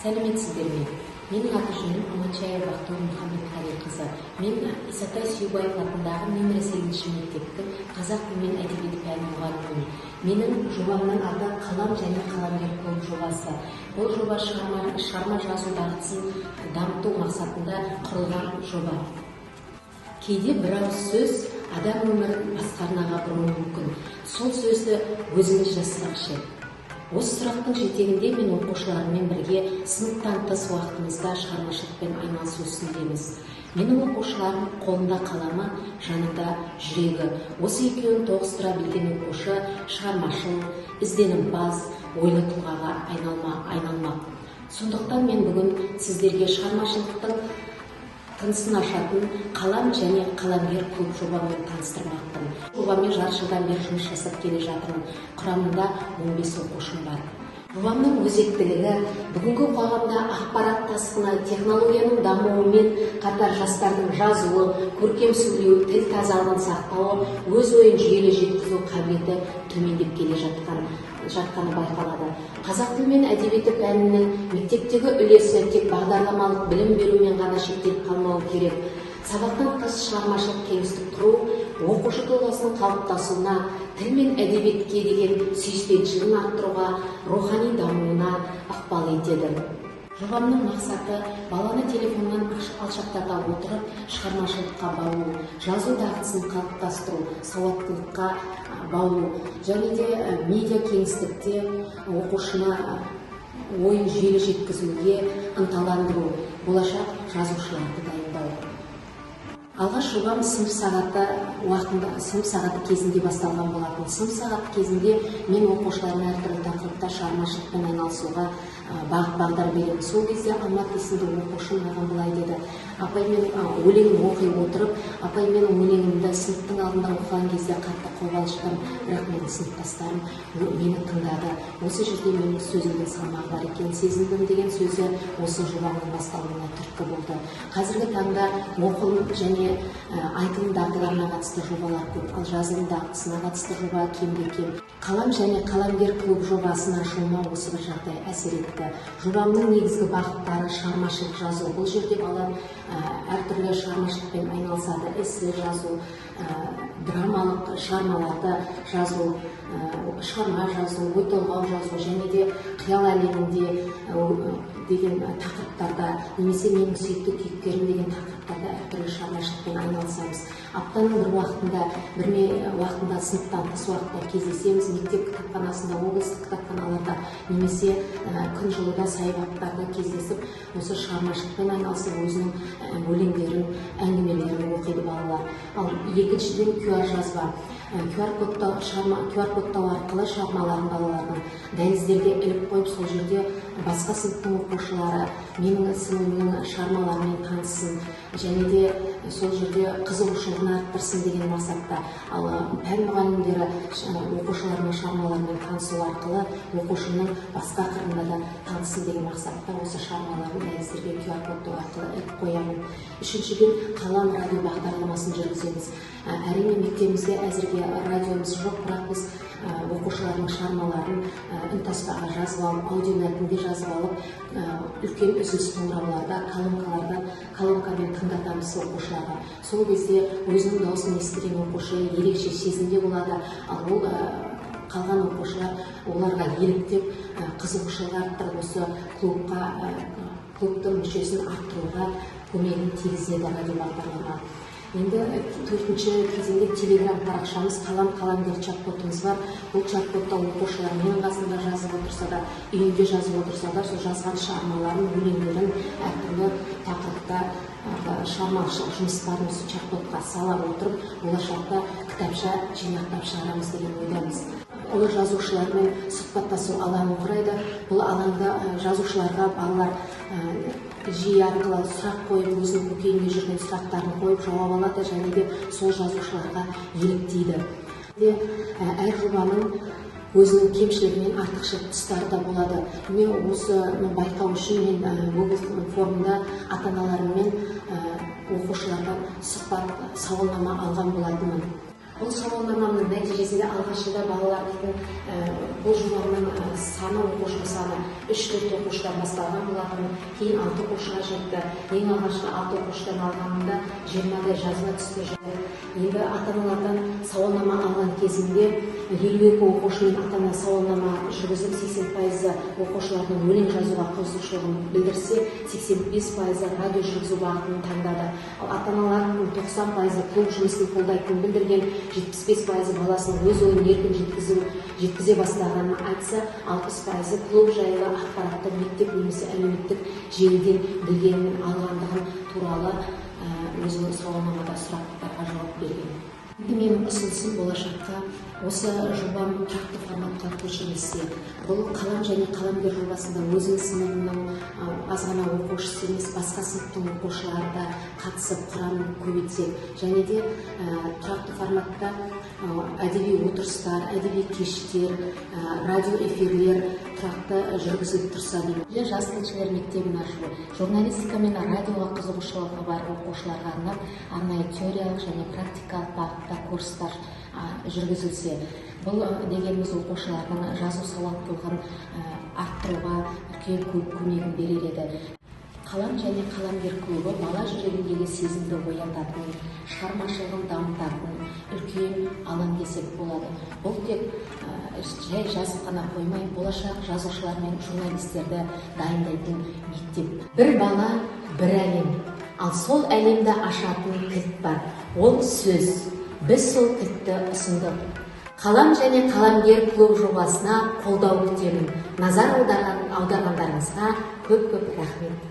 Сәлеметсіздер ме? Менің аты-жөнім Аманшаева Ақтау Мұхамбетқалиқызы. Мен Исатай Сүйбаев атындағы нөмірі 8-ші мектептің қазақ тілі мен әдебиеті пәні мұғалімімін. Менің жобамның аты қалам және қаламгер клуб жобасы. Бұл жоба шығарма жазу дағдысын дамыту мақсатында құрылған жоба. Кейде бір ауыз сөз адам өмірін басқа арнаға бұруы мүмкін. Сол сөзді өзіңіз жазсақшы. Осы сұрақтың жетегінде мен оқушылармен бірге сыныптан тыс уақытымызда шығармашылықпен айналысу үстіндеміз. Менің оқушыларым қолында қаламы, жанында жүрегі. Осы екеуін тоғыстыра білген оқушы шығармашыл, ізденімпаз, ойлы тұлғаға айналмақ. Сондықтан мен бүгін сіздерге шығармашылықтың тынысын ашатын қалам және қаламгер клуб жобамен таныстырмақпын. Жобамен жарты жылдан бері жұмыс жасап келе жатырмын. Құрамында 15 оқушым бар. Жобамның өзектілігі бүгінгі қоғамда ақпарат тасқыны, технологияның дамуымен қатар жастардың жазуы, көркем сөйлеу, тіл тазалығын сақтауы, өз ойын жүйелі жеткізу қабілеті төмендеп келе жатқаны байқалады. Қазақ тілі мен әдебиеті пәнінің мектептегі үлесі тек бағдарламалық білім берумен ғана шектеліп қалмауы керек. Сабақтан тыс шығармашылық кеңістік құру, оқушы тұлғасының қалыптасуына, тіл мен әдебиетке деген сүйіспеншілігін арттыруға, рухани дамуына ықпал етеді. Жобамның мақсаты баланы телефоннан алшақтата отырып шығармашылыққа баулу, жазу дағдысын қалыптастыру, сауаттылыққа баулу және де медиа кеңістікте оқушыны ойын жүйелі жеткізуге ынталандыру, болашақ жазушыларды дайындау. Алғаш жобам сынып сағаты кезінде басталған болатын. Сынып сағаты кезінде мен оқушыларына әртүрлі тақырыпта шығармашылықпен айналысуға бағыт-бағдар беремін. Сол кезде Алмат есімді оқушым маған былай деді: апай, мен өлең оқи отырып, апай, менің өлеңімді сыныптың алдында оқыған кезде қатты қобалжыдым, бірақ менің сыныптастарым мені тыңдады. Осы жерде менің сөзімнің салмағы бар екенін сезіндім деген сөзі осы жобаның басталуына түрткі болды. Қазіргі таңда оқылым және айтылым дағдыларына қатысты жобалар көп, ал жазылым дағдысына қатысты жоба кем-де-кем. Қалам және қаламгер клуб жобасын ашуыма осы бір жағдай әсер етті. Жобамның негізгі бағыттары шығармашылық жазу. Бұл жерде бала әртүрлі шығармашылықпен айналысады. Эссе жазу, драмалық шығармаларды жазу, шығарма жазу, ой толғау жазу және де қиял әлемінде деген тақырыптарда, немесе менің сүйікті кейіпкерім деген тақырыптарда әртүрлі шығармашылықпен айналысамыз. Аптаның бір уақытында сыныптан тыс уақытта кездесеміз, мектеп кітапханасында, облыстық кітапханаларда, немесе күн жылыда саябақтарда кездесіп, осы шығармашылықпен айналысып, өзінің өлеңдерін, әңгімелерін оқиды балалар. Ал екіншіден QR жазба. QR кодтау арқылы шығармаларын балалардың дәліздерге іліп қойып, сол жерде басқа сыныптың оқушылары менің сыныбымның шығармаларымен таныссын және де сол жерде қызығушылығын арттырсын деген мақсатта. Ал пән мұғалімдері оқушыларының шығармаларымен танысу арқылы оқушының басқа қырында да таныссын деген мақсатта осы шығармаларын дәліздерге QR кодтау арқылы іліп қоямын. Үшіншіден, қалам радио бағдарламасын жүргіземіз. Әрине мектебімізде әзірге радиомыз жоқ, бірақ біз оқушылардың шығармаларын үнтаспаға жазып алып, аудиомәтінге жазып алып, үлкен үзіліс қоңырауларда, колонкамен тыңдатамыз оқушыларға. Сол кезде өзінің дауысын естіген оқушы ерекше сезімде болады, ал ол қалған оқушылар оларға еліктеп, қызығушылық арттырып, осы клубтың мүшесін арттыруға көмегін тигізеді радио бағдарлама. Енді төртінші кезеңде телеграм парақшамыз қаламгер чат-ботымыз бар. Бұл чат-ботта оқушылар менің қасымда жазып отырса да, үйінде жазып отырса да, сол жазған шығармаларын, өлеңдерін әртүрлі тақырыпта шығармашылық жұмыстарын осы чат-ботқа сала отырып, болашақта кітапша жинақтап шығарамыз деген ойдамыз. Ұлы жазушылармен сұхбаттасу алаңы құрайды. Бұл алаңда жазушыларға балалар жиі арқылы сұрақ қойып, өзінің көкейінде жүрген сұрақтарын қойып жауап алады және де сол жазушыларға еліктейді. Әр жобаның өзінің кемшілігі мен артықшылық тұстары да болады. Мен осы байқау үшін мен облыстық форумда ата-аналарымен оқушылардан сұхбат сауалнама алған болатынмын. Бұл сауалнаманың нәтижесінде алғашында балалардың бұл жобаның саны, оқушы саны 3-4 оқушыдан басталған болатын, кейін 6 оқушыға жетті. Ең алғашқы 6 оқушыдан алғанында 20-дай жазыла түсті. Енді ата-аналардан сауалнама алған кезінде 52 оқушымен ата-ана сауалнама жүргізіп, 80% оқушылардың өлең жазуға қызығушылығын білдірсе, 85% радио жүргізу бағытын таңдады. Ата-аналардың 90% клуб жұмысын қолдайтынын білдірген, 75% баласының өз ойын еркін жеткізе бастағанын айтса, 60% клуб жайлы ақпаратты мектеп немесе әлеуметтік желіден білгенін алғандығын туралы өзінің сауалнамада сұрақтарға жауап берген. Менің ұсынысым болашаққа осы жобам тұрақты форматқа көшірілсе, бұл қалам және қаламгер жобасында өзінің сыныбының аз ғана оқушысы емес, басқа сыныптың оқушылары да қатысып құрамын көбейтсек, және де тұрақты форматта әдеби отырыстар, әдеби кештер, радио эфирлер тұрақты жүргізіліп тұрса деймін. Жас тілшілер мектебін ашу, журналистика мен радиоға қызығушылығы бар оқушыларға арнап арнайы теориялық және практикалық бағытта курстар жүргізілсе, бұл дегеніміз оқушылардың жазу сауаттылығын арттыруға үлкен көмегін берер еді. Қалам және қаламгер клубы бала жүрегіндегі сезімді оятатын, шығармашылығын дамытатын үлкен алаң десек болады. Бұл тек жай жазып қана қоймай, болашақ жазушылар мен журналистерді дайындайтын мектеп. Бір бала, бір әлем. Ал сол әлемді ашатын кілт бар. Ол сөз. Біз сол кілтті ұсындық. Қалам және қаламгер клуб жобасына қолдау күтемін. Назар аударғандарыңызға көп-көп рахмет.